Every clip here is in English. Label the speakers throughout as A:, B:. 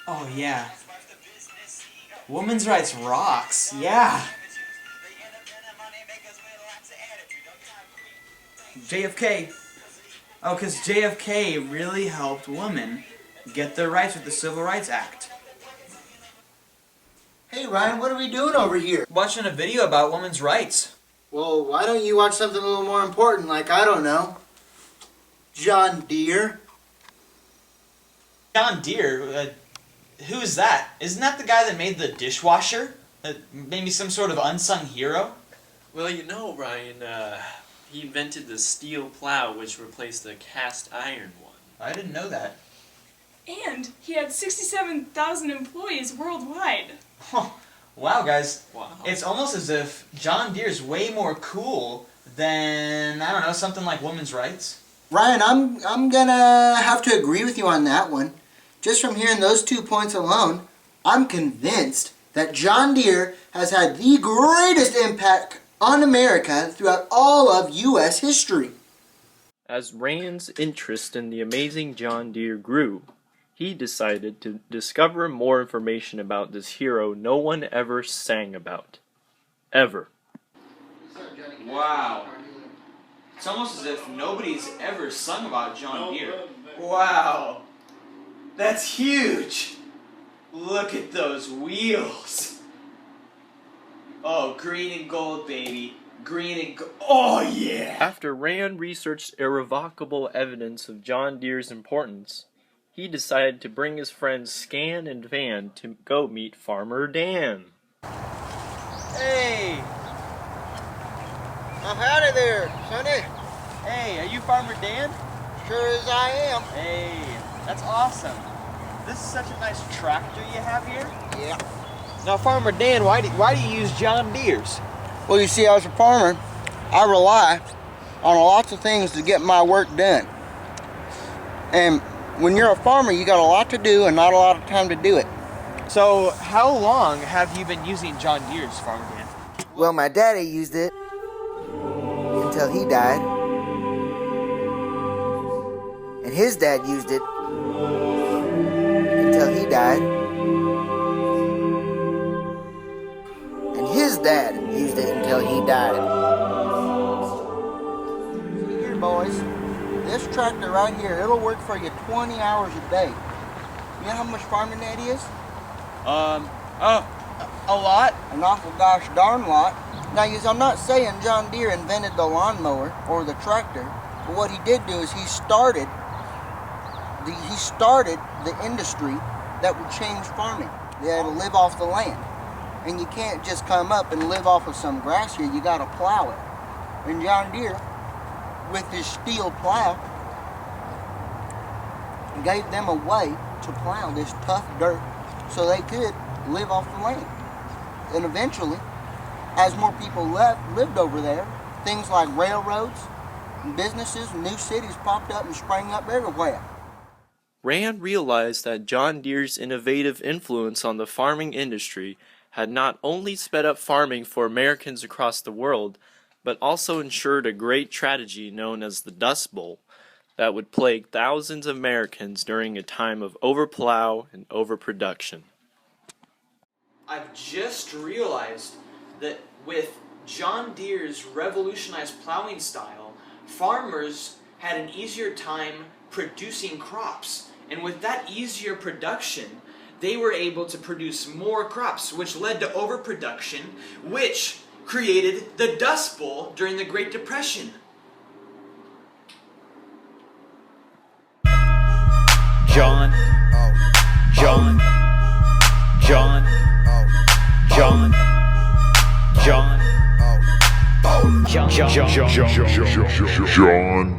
A: Oh yeah. Women's rights rocks. Yeah. JFK. Oh, because JFK really helped women get their rights with the Civil Rights Act.
B: Hey Ryan, what are we doing over here?
A: Watching a video about women's rights.
B: Well, why don't you watch something a little more important, like, I don't know, John Deere?
A: John Deere? Who is that? Isn't that the guy that made the dishwasher? Maybe some sort of unsung hero?
C: Well, you know, Ryan, he invented the steel plow, which replaced the cast iron one.
A: I didn't know that.
D: And he had 67,000 employees worldwide.
A: Oh, wow, guys.
C: Wow.
A: It's almost as if John Deere's way more cool than, I don't know, something like women's rights.
B: Ryan, I'm gonna have to agree with you on that one. Just from hearing those 2 points alone, I'm convinced that John Deere has had the greatest impact on America throughout all of U.S. history.
C: As Rand's interest in the amazing John Deere grew, he decided to discover more information about this hero no one ever sang about. Ever.
A: Wow. It's almost as if nobody's ever sung about John Deere. Wow. That's huge. Look at those wheels. Oh, green and gold, baby. Green and gold. Oh, yeah.
C: After Rand researched irrevocable evidence of John Deere's importance, he decided to bring his friends Scan and Van to go meet Farmer Dan.
A: Hey.
B: I'm out of there, Sonny.
A: Hey, are you Farmer Dan?
B: Sure as I am.
A: Hey, that's awesome. This is such a nice tractor you have here.
B: Yeah.
E: Now, Farmer Dan, why do you use John Deere's?
B: Well, you see, as a farmer, I rely on lots of things to get my work done. And when you're a farmer, you got a lot to do and not a lot of time to do it.
E: So, how long have you been using John Deere's, Farmer Dan?
B: Well, my daddy used it until he died. And his dad used it until he died. And his dad used it until he died. See here, boys. This tractor right here, it'll work for you 20 hours a day. You know how much farming that is?
E: A lot?
B: An awful gosh darn lot. Now, I'm not saying John Deere invented the lawnmower or the tractor, but what he did do is he started the industry that would change farming. They had to live off the land. And you can't just come up and live off of some grass here, you gotta plow it. And John Deere, with his steel plow, gave them a way to plow this tough dirt so they could live off the land. And eventually, as more people lived over there, things like railroads, businesses, and new cities popped up and sprang up everywhere.
C: Rand realized that John Deere's innovative influence on the farming industry had not only sped up farming for Americans across the world, but also ensured a great tragedy known as the Dust Bowl that would plague thousands of Americans during a time of overplow and overproduction.
A: I've just realized that with John Deere's revolutionized plowing style, farmers had an easier time producing crops. And with that easier production, they were able to produce more crops, which led to overproduction, which created the Dust Bowl during the Great Depression.
F: John, John, John, John, John,
G: John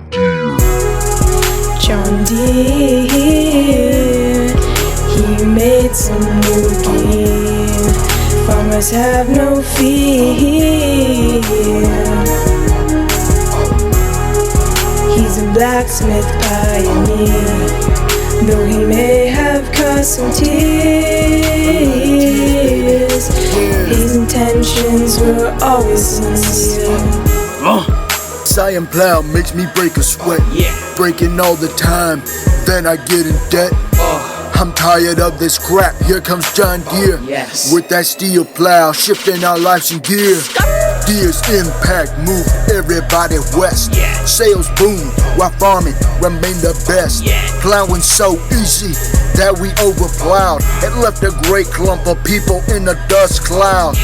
G: Deere.
H: John Deere, he made some new gear. Farmers have no fear. He's a blacksmith pioneer, though he may have caused some tears. His intentions were always sincere.
G: Scion plow makes me break a sweat. Breaking all the time, then I get in debt. I'm tired of this crap. Here comes John Deere.
F: Yes.
G: With that steel plow, shifting our lives in gear. Deere's impact moved everybody west. Sales boomed while farming remained the best. Plowing so easy that we overplowed. It left a great clump of people in a dust cloud.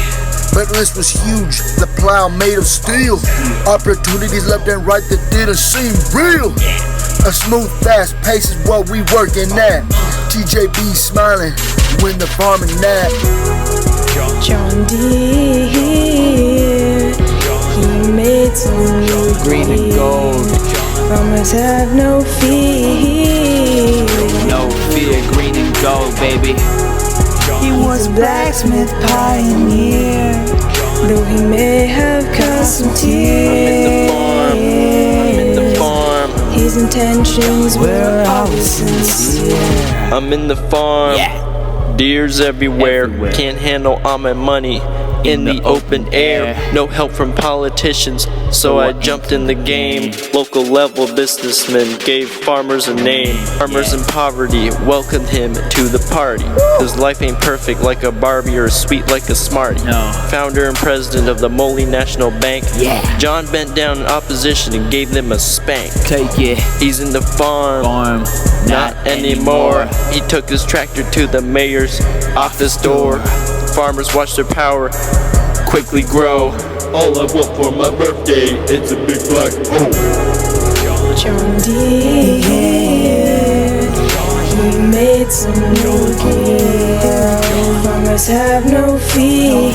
G: But this was huge, the plow made of steel. Opportunities left and right that didn't seem real. A smooth, fast pace is what we working at. TJB smiling when the farming nap.
H: John Deere, he made some new
F: Green and gold.
H: Farmers have no fear.
F: No fear, green and gold, baby.
H: He was a blacksmith pioneer, though he may have caused some tears.
C: I'm in the farm.
H: His intentions were always sincere.
C: I'm in the farm. Deers everywhere.
F: Everywhere.
C: Can't handle all my money in the open air. No help from politicians, so I jumped in the game. Local level businessmen gave farmers a name. Farmers in poverty welcomed him to the party. His life ain't perfect like a Barbie or sweet like a Smartie.
F: No.
C: Founder and president of the Moly National Bank.
F: Yeah.
C: John bent down in opposition and gave them a spank.
F: Take it.
C: He's in the farm. Not anymore. He took his tractor to the mayor's office door. Farmers watch their power quickly grow.
I: All I want for my birthday, it's a big black O.
H: John Deere, he made some new gear. Farmers have no fear.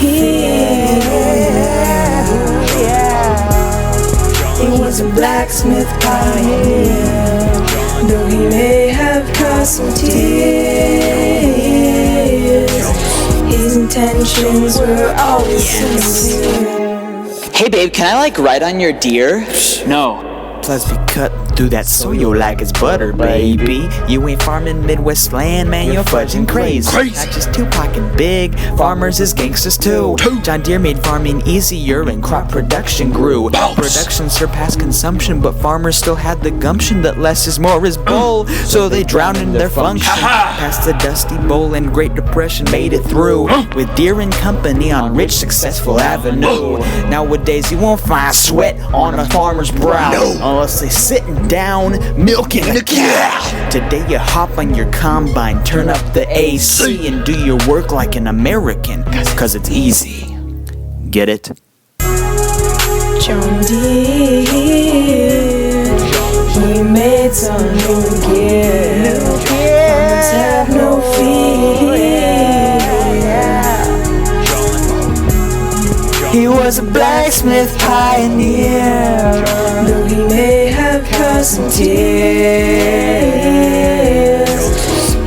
H: He was a blacksmith pioneer, though he may have caused some tears. His intentions were always sincere.
J: Hey babe, can I ride on your Deere?
F: No.
J: Plus we cut through that soil like it's butter, baby. You ain't farming Midwest land, man, you're fudging crazy. Not just Tupac and Big, farmers is gangsters too. John Deere made farming easier and crop production grew. Production surpassed consumption, but farmers still had the gumption that less is more is bull. So they drowned in their function. Past the dusty bowl and Great Depression made it through. With Deere and Company on rich, successful avenue. Nowadays you won't find sweat on a farmer's brow, unless they sitting down milking a cow. Today you hop on your combine, turn up the AC, and do your work like an American, cause it's easy. Get it?
H: John Deere, he made some new gear. Farmers have no fear. He was a blacksmith pioneer, though he may have caused some tears.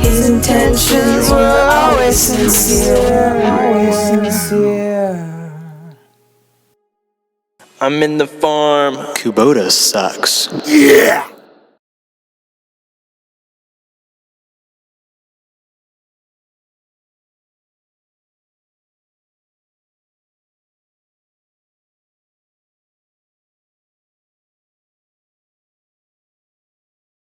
H: His intentions were always sincere.
C: I'm in the farm.
J: Kubota sucks.
G: Yeah!